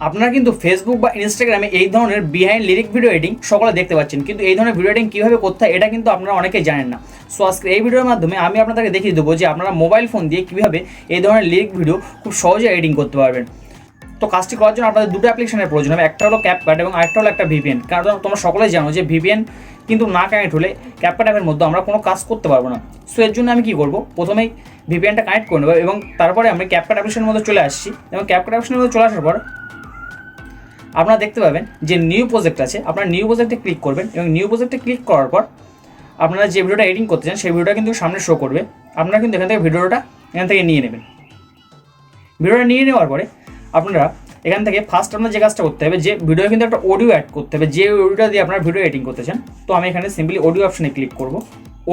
আপনারা কিন্তু ফেসবুক বা ইনস্টাগ্রামে এই ধরনের বিহাইন্ড লিরিক ভিডিও এডিটিং সকলে দেখতে পাচ্ছেন, কিন্তু এই ধরনের ভিডিও এডিটিং কীভাবে করতে হয় এটা কিন্তু আপনারা অনেকেই জানেন না। সো আজকে এই ভিডিওর মাধ্যমে আমি আপনাদেরকে দেখিয়ে দেবো যে আপনারা মোবাইল ফোন দিয়ে কীভাবে এই ধরনের লিরিক ভিডিও খুব সহজে এডিটিং করতে পারবেন। তো কাজটি করার জন্য আপনাদের দুটো অ্যাপ্লিকেশনের প্রয়োজন হবে, একটা হলো ক্যাপকাট এবং আরেকটা হলো একটা ভিপিএন। কারণ তোমরা সকলেই জানো যে ভিপিএন কিন্তু না কানেক্ট হলে ক্যাপকাট অ্যাপের মধ্যে আমরা কোনো কাজ করতে পারবো না। সো এর জন্য আমি কী করবো, প্রথমেই ভিপিএনটা কানেক্ট করে নেবো এবং তারপরে আমি ক্যাপকাট অ্যাপ্লিকেশনের মধ্যে চলে আসছি এবং ক্যাপকাট অ্যাপ্লিকেশনের মধ্যে চলে আসার পর আপনারা দেখতে পাবেন যে নিউ প্রজেক্ট আছে, আপনারা নিউ প্রজেক্টে ক্লিক করবেন এবং নিউ প্রজেক্টে ক্লিক করার পর আপনারা যে ভিডিওটা এডিটিং করতে চান সেই ভিডিওটা কিন্তু সামনে শো করবে। আপনারা কিন্তু এখান থেকে ভিডিওটা এখান থেকে নিয়ে নেবেন। ভিডিওটা নিয়ে নেওয়ার পরে আপনারা এখান থেকে ফার্স্ট আপনার যে কাজটা করতে হবে, যে ভিডিও কিন্তু একটা অডিও অ্যাড করতে হবে, যে অডিওটা দিয়ে আপনারা ভিডিও এডিটিং করতে চান। তো আমি এখানে সিম্পলি অডিও অপশানে ক্লিক করব।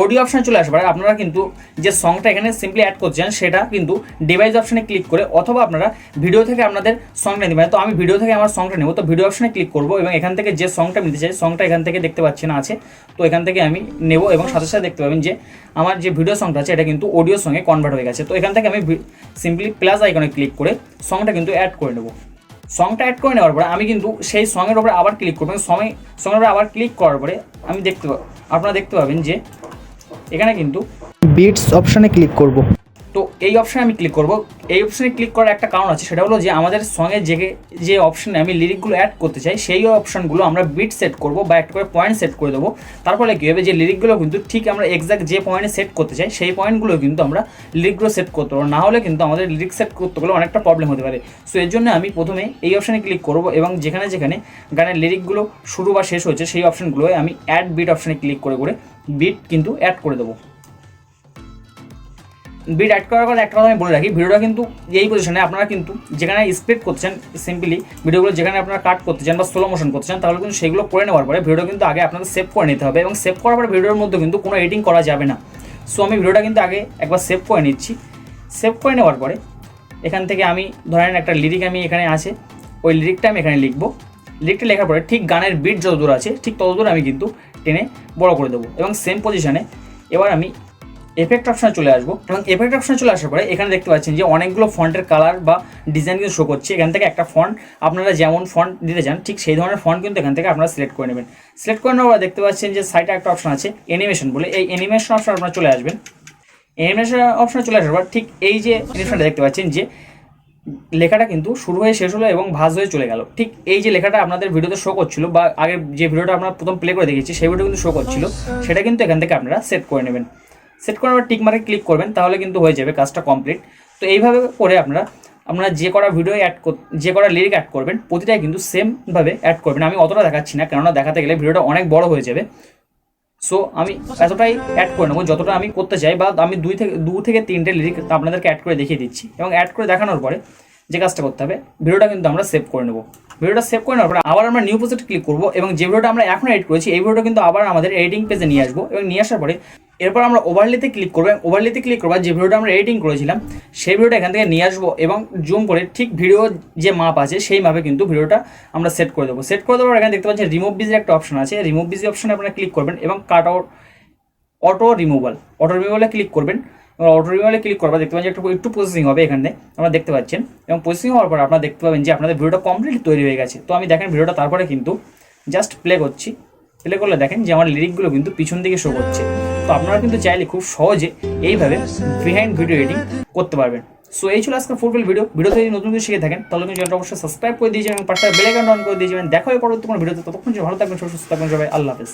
অডিও অপশানে চলে আসবার আপনারা কিন্তু যে সংটা এখানে সিম্পলি অ্যাড করছেন সেটা কিন্তু ডিভাইস অপশানে ক্লিক করে অথবা আপনারা ভিডিও থেকে আপনাদের সংটা নিতে পারেন। তো আমি ভিডিও থেকে আমার সংটা নেব, তো ভিডিও অপশানে ক্লিক করব এবং এখান থেকে যে সংটা নিতে চাই সংটা এখান থেকে দেখতে পাচ্ছেন আছে, তো এখান থেকে আমি নেব এবং সাথে সাথে দেখতে পাবেন যে আমার যে ভিডিও সংটা আছে এটা কিন্তু অডিওর সঙ্গে কনভার্ট হয়ে গেছে। তো এখান থেকে আমি সিম্পলি প্লাস আইকনে ক্লিক করে সংটা কিন্তু অ্যাড করে নেব। সংটা অ্যাড করে নেওয়ার পরে আমি কিন্তু সেই সঙের উপরে আবার ক্লিক করবো। সঙের উপরে আবার ক্লিক করার পরে আমি আপনারা দেখতে পাবেন যে এখানে কিন্তু বিটস অপশানে ক্লিক করব। তো এই অপশানে আমি ক্লিক করব। এই অপশানে ক্লিক করার একটা কারণ আছে, সেটা হলো যে আমাদের সঙ্গে যে অপশানে আমি লিরিকগুলো অ্যাড করতে চাই সেই অপশানগুলো আমরা বিট সেট করব বা একটা করে পয়েন্ট সেট করে দেবো। তারপরে কী হবে যে লিরিকগুলো কিন্তু ঠিক আমরা এক্সাক্ট যে পয়েন্টে সেট করতে চাই সেই পয়েন্টগুলো কিন্তু আমরা লিরিকগুলো সেট করতে পারবো, না হলে কিন্তু আমাদের লিরিক সেট করতে গেলে অনেকটা প্রবলেম হতে পারে। সো এর জন্য আমি প্রথমে এই অপশানে ক্লিক করব এবং যেখানে যেখানে গানের লিরিকগুলো শুরু বা শেষ হচ্ছে সেই অপশানগুলোয় আমি অ্যাড বিট অপশানে ক্লিক করে বিট কিন্তু অ্যাড করে দেবো। বিট অ্যাড করার কথা একটা কথা আমি বলে রাখি, ভিডিওটা কিন্তু এই পজিশনে আপনারা কিন্তু যেখানে স্প্লিট করছেন সিম্পলি ভিডিওগুলো যেখানে আপনারা কাট করতে চান বা স্লো মোশন করতে চান তাহলে কিন্তু সেগুলো করে নেওয়ার পরে ভিডিও কিন্তু আগে আপনাদের সেভ করে নিতে হবে এবং সেভ করার পরে ভিডিওর মধ্যে কিন্তু কোনো এডিটিং করা যাবে না। সো আমি ভিডিওটা কিন্তু আগে একবার সেভ করে নিচ্ছি। সেভ করে নেওয়ার পরে এখান থেকে আমি ধরেন একটা লিরিক আমি এখানে আছে, ওই লিরিকটা আমি এখানে লিখবো। লিরিকটা লেখার পরে ঠিক গানের বিট যত দূর আছে ঠিক তত দূর আমি কিন্তু টেনে বড় করে দেবো এবং সেম পজিশনে এবার আমি এফেক্ট অপশানে চলে আসবো এবং এফেক্ট অপশানে চলে আসার পরে এখানে দেখতে পাচ্ছেন যে অনেকগুলো ফন্টের কালার বা ডিজাইন কিন্তু শো করছে। এখান থেকে একটা ফন্ট আপনারা যেমন ফন্ট দিতে চান ঠিক সেই ধরনের ফন্ট কিন্তু এখান থেকে আপনারা সিলেক্ট করে নেবেন। সিলেক্ট করে নেওয়ার পর দেখতে পাচ্ছেন যে সাইডে একটা অপশান আছে অ্যানিমেশন বলে, এই অ্যানিমেশন অপশানে আপনারা চলে আসবেন। অ্যানিমেশন অপশানে চলে আসার পর ঠিক এই যে অ্যানিমেশনটা দেখতে পাচ্ছেন যে লেখাটা কিন্তু শুরু হয়ে শেষ হলো এবং ভাঁজ হয়ে চলে গেল। ঠিক এই যে লেখাটা আপনাদের ভিডিওতে শো করছিল বা আগের যে ভিডিওটা আমরা প্রথম প্লে করে দেখেছি সেই ভিডিও কিন্তু শো করছিল, সেটা কিন্তু এখান থেকে আপনারা সেট করে নেবেন। সেট করার পর টিক মার্কে ক্লিক করবেন, তাহলে কিন্তু হয়ে যাবে কাজটা কমপ্লিট। তো এইভাবে করে আপনারা যে করা ভিডিও যে করা লিরিক অ্যাড করবেন প্রতিটাই কিন্তু সেমভাবে অ্যাড করবেন। আমি অতটা দেখাচ্ছি না, কেননা দেখাতে গেলে ভিডিওটা অনেক বড় হয়ে যাবে। সো আমি এতটাই অ্যাড করে নেবো যতটা আমি করতে চাই, বা আমি দু থেকে তিনটে লিরিক আপনাদেরকে অ্যাড করে দেখিয়ে দিচ্ছি এবং অ্যাড করে দেখানোর পরে যে কাজটা করতে হবে ভিডিওটা কিন্তু আমরা সেভ করে নেবো। ভিডিওটা সেভ করে নেওয়ার পরে আবার আমরা নিউ প্রজেক্টে ক্লিক করবো এবং যে ভিডিওটা আমরা এখন এডিট করেছি এই ভিডিওটা কিন্তু আবার আমাদের এডিটিং পেজে নিয়ে আসবো এবং নিয়ে আসার পরে এরপর আমরা ওভারলেতে ক্লিক করবো। ওভারলেতে ক্লিক করবো যে ভিডিওটা আমরা এডিটিং করেছিলাম সেই ভিডিওটা এখান থেকে নিয়ে আসবো এবং জুম করে ঠিক ভিডিও যে মাপ আছে সেই মাপে কিন্তু ভিডিওটা আমরা সেট করে দেবো। সেট করে দেওয়ার এখানে দেখতে পাচ্ছেন রিমুভ বিজির একটা অপশন আছে, রিমুভ বিজি অপশনে আপনারা ক্লিক করবেন এবং কাট আউট অটো রিমুভালে ক্লিক করবেন। অটো রিমুভালে ক্লিক করবেন দেখতে পাচ্ছেন একটু প্রসেসিং হবে এখানে আপনারা দেখতে পাচ্ছেন এবং প্রসেসিং হওয়ার পর আপনারা দেখতে পাবেন যে আপনাদের ভিডিওটা কমপ্লিট তৈরি হয়ে গেছে। তো আমি দেখেন ভিডিওটা তারপরে কিন্তু জাস্ট প্লে করছি, প্লে করলে দেখেন যে আমার লিরিকগুলো কিন্তু পিছন দিকে শো করছে। তো আপনারা কিন্তু চাইলে খুব সহজে এইভাবে বিহাইন্ড ভিডিও এডিটিং করতে পারবেন। সো এই ছিল আজকে ফুল ভিডিওতে যদি নতুন কিছু শিখে থাকেন তাহলে কিন্তু চ্যানেলটা অবশ্যই সাবস্ক্রাইব করে দিয়ে যাবেন এবং পাশে বেল আইকন অন করে দিয়ে যাবেন। দেখা হবে পরবর্তী কোনো ভিডিওতে, ততক্ষণ ভালো থাকবেন, সুস্থ থাকবেন সবাই। আল্লাহ হাফেজ।